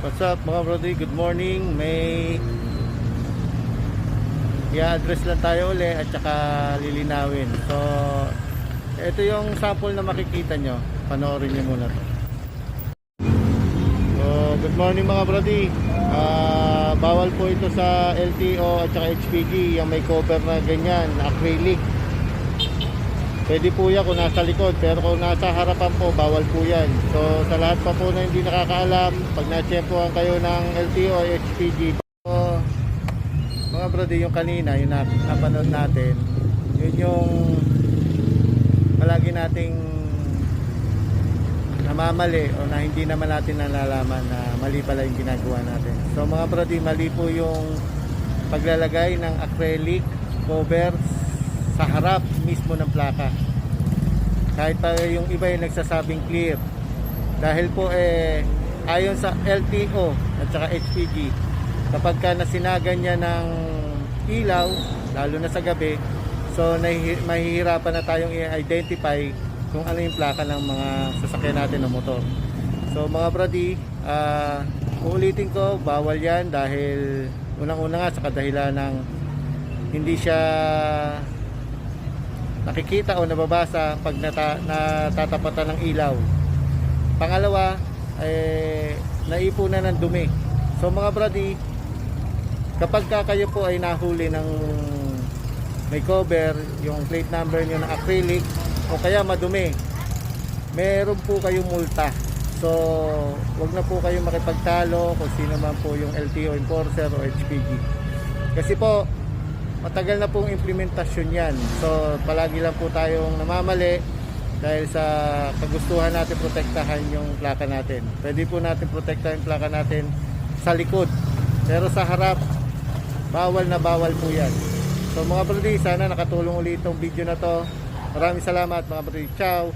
What's up mga brody? Good morning. May i-address lang tayo uli at saka lilinawin. So, ito yung sample na makikita nyo. Panoorin nyo muna to. So, good morning mga brody. Bawal po ito sa LTO at saka HPG. Yung may cover na ganyan, acrylic. Pwede po yan kung nasa likod, pero kung nasa harapan po, bawal po yan. So sa lahat pa po na hindi nakakaalam, pag na-chepuan kayo ng LTO o HPG, so, mga brody, yung kanina, yung napanood natin, yun yung palagi nating namamali o na hindi naman natin nalalaman na mali pala yung ginagawa natin. So mga brody, mali po yung paglalagay ng acrylic covers sa harap mismo ng plaka. Kahit pa yung iba yung nagsasabing clear. Dahil po ayon sa LTO at saka HPG, kapag ka nasinagan niya ng ilaw, lalo na sa gabi, so mahihirapan na tayong i-identify kung ano yung plaka ng mga sasakyan natin ng motor. So mga brody, uulitin ko, bawal yan dahil unang-una nga sa kadahilan ng hindi siya nakikita o nababasa pag natatapatan ng ilaw. Pangalawa, naipunan ng dumi. So mga brody, kapag kayo po ay nahuli ng may cover, yung plate number nyo ng acrylic o kaya madumi, meron po kayong multa. So wag na po kayong makipagtalo kung sino man po yung LTO enforcer o HPG. Kasi po matagal na pong implementasyon yan. So palagi lang po tayong namamali dahil sa kagustuhan natin protektahan yung plaka natin. Pwede po natin protektahan yung plaka natin sa likod, pero sa harap bawal na bawal po yan. So mga brody, sana nakatulong ulit itong video na to. Maraming salamat mga brody. Ciao.